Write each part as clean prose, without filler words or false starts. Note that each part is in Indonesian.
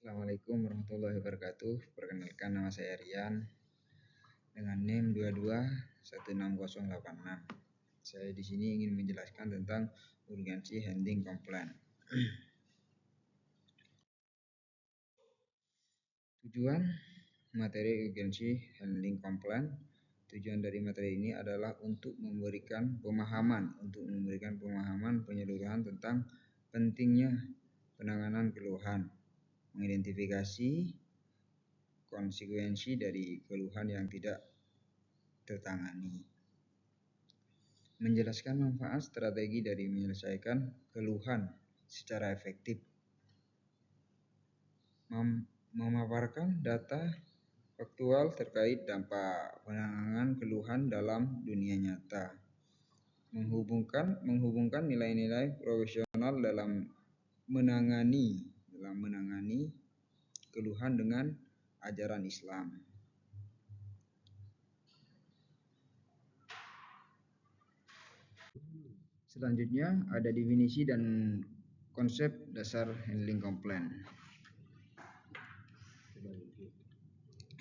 Assalamualaikum warahmatullahi wabarakatuh. Perkenalkan, nama saya Rian dengan NIM 22 16086. Saya di sini ingin menjelaskan tentang urgensi handling complaint. Tujuan materi urgensi handling complaint. Tujuan dari materi ini adalah untuk memberikan pemahaman penyeluruhan tentang pentingnya penanganan keluhan, mengidentifikasi konsekuensi dari keluhan yang tidak tertangani, menjelaskan manfaat strategi dari menyelesaikan keluhan secara efektif, memaparkan data faktual terkait dampak penanganan keluhan dalam dunia nyata, menghubungkan nilai-nilai profesional dalam menangani keluhan dengan ajaran Islam. Selanjutnya ada definisi dan konsep dasar handling complaint.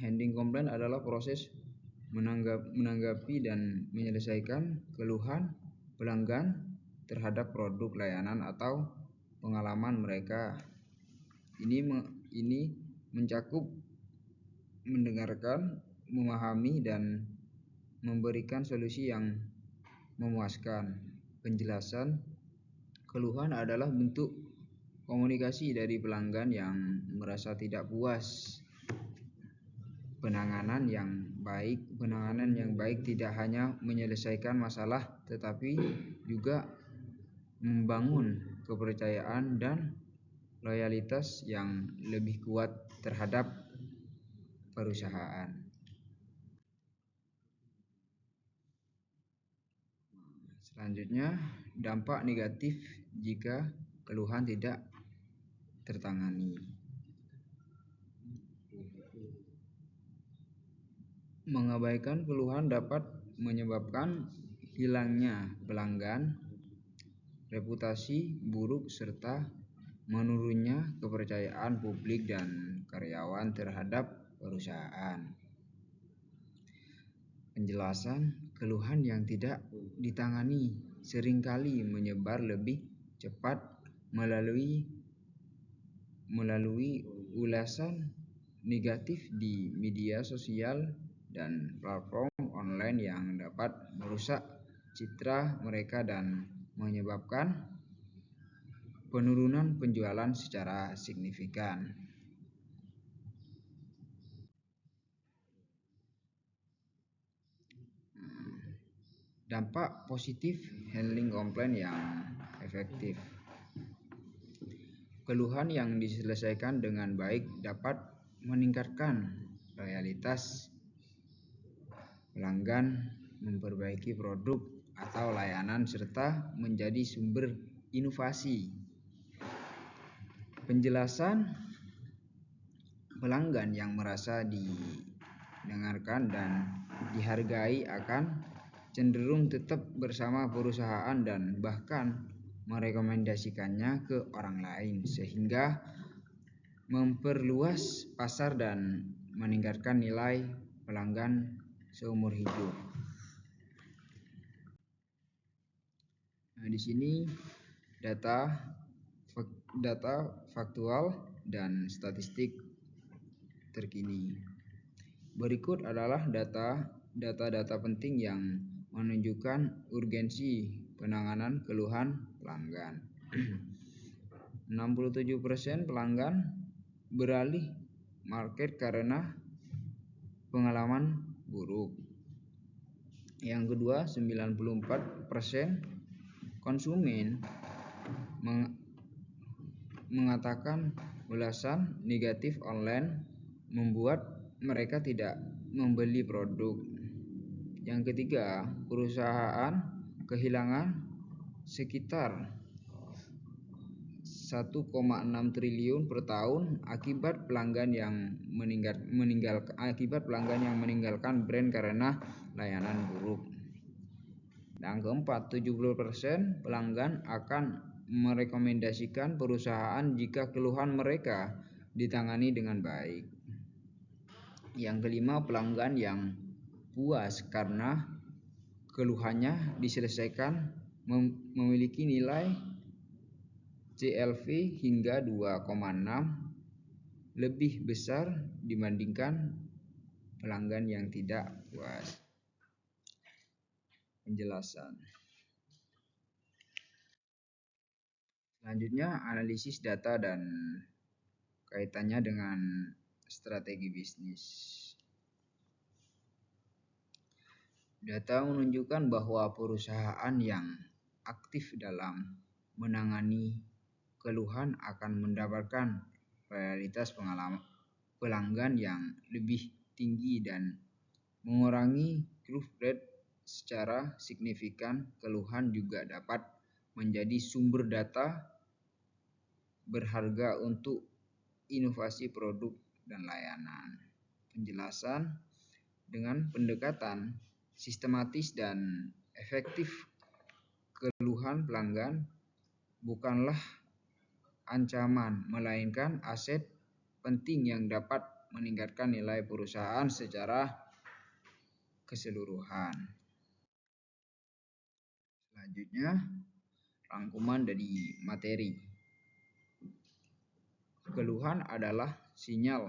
Handling complaint adalah proses menanggapi dan menyelesaikan keluhan pelanggan terhadap produk, layanan, atau pengalaman mereka. Ini mencakup mendengarkan, memahami, dan memberikan solusi yang memuaskan. Penjelasan keluhan adalah bentuk komunikasi dari pelanggan yang merasa tidak puas. Penanganan yang baik tidak hanya menyelesaikan masalah, tetapi juga membangun kepercayaan dan loyalitas yang lebih kuat terhadap perusahaan. Selanjutnya, dampak negatif jika keluhan tidak tertangani. Mengabaikan keluhan dapat menyebabkan hilangnya pelanggan, reputasi buruk, serta menurunnya kepercayaan publik dan karyawan terhadap perusahaan. Penjelasan keluhan yang tidak ditangani seringkali menyebar lebih cepat melalui ulasan negatif di media sosial dan platform online yang dapat merusak citra mereka dan menyebabkan penurunan penjualan secara signifikan. Dampak positif handling complaint yang efektif. Keluhan yang diselesaikan dengan baik dapat meningkatkan loyalitas pelanggan, memperbaiki produk atau layanan, serta menjadi sumber inovasi. Penjelasan pelanggan yang merasa didengarkan dan dihargai akan cenderung tetap bersama perusahaan dan bahkan merekomendasikannya ke orang lain, sehingga memperluas pasar dan meningkatkan nilai pelanggan seumur hidup. Nah, di sini data faktual dan statistik terkini. Berikut adalah data penting yang menunjukkan urgensi penanganan keluhan pelanggan. 67% pelanggan beralih market karena pengalaman buruk. Yang kedua, 94% konsumen mengatakan ulasan negatif online membuat mereka tidak membeli produk. Yang ketiga, perusahaan kehilangan sekitar 1,6 triliun per tahun akibat pelanggan yang meninggalkan brand karena layanan buruk. Yang keempat, 70% pelanggan akan merekomendasikan perusahaan jika keluhan mereka ditangani dengan baik. Yang kelima, pelanggan yang puas karena keluhannya diselesaikan memiliki nilai CLV hingga 2,6 lebih besar dibandingkan pelanggan yang tidak puas. Penjelasan. Selanjutnya, analisis data dan kaitannya dengan strategi bisnis. Data menunjukkan bahwa perusahaan yang aktif dalam menangani keluhan akan mendapatkan loyalitas pelanggan yang lebih tinggi dan mengurangi growth rate secara signifikan. Keluhan juga dapat menjadi sumber data berharga untuk inovasi produk dan layanan. Penjelasan. Dengan pendekatan sistematis dan efektif, keluhan pelanggan bukanlah ancaman, melainkan aset penting yang dapat meningkatkan nilai perusahaan secara keseluruhan. Selanjutnya, rangkuman dari materi. Keluhan adalah sinyal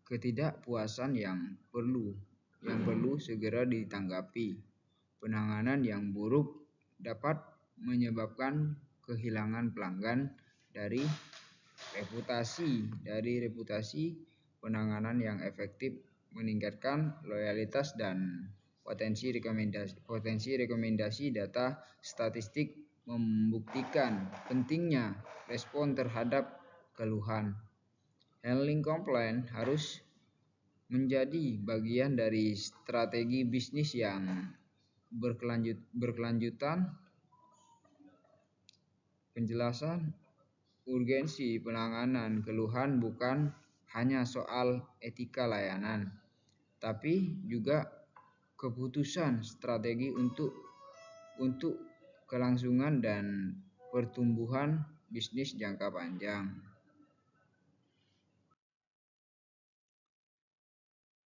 ketidakpuasan yang perlu segera ditanggapi. Penanganan yang buruk dapat menyebabkan kehilangan pelanggan. Dari reputasi, penanganan yang efektif meningkatkan loyalitas dan potensi rekomendasi. Data statistik membuktikan pentingnya respon terhadap keluhan. Handling komplain harus menjadi bagian dari strategi bisnis yang berkelanjutan. Penjelasan. Urgensi penanganan keluhan bukan hanya soal etika layanan, tapi juga keputusan strategi untuk kelangsungan dan pertumbuhan bisnis jangka panjang.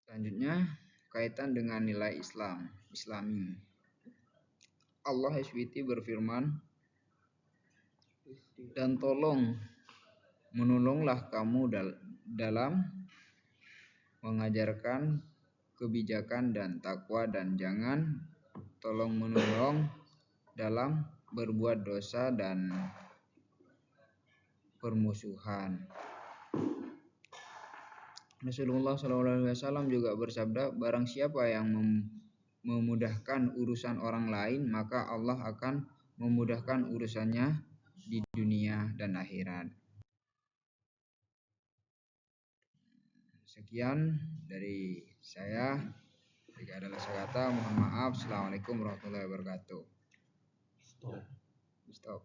Selanjutnya, kaitan dengan nilai Islami. Allah SWT berfirman, dan menolonglah kamu dalam mengajarkan kebijakan dan takwa, dan jangan tolong menolong dalam berbuat dosa dan permusuhan. Rasulullah SAW juga bersabda, barang siapa yang memudahkan urusan orang lain, maka Allah akan memudahkan urusannya di dunia dan akhirat. Sekian dari saya. Jika ada salah kata, mohon maaf. Assalamualaikum warahmatullahi wabarakatuh. Stop.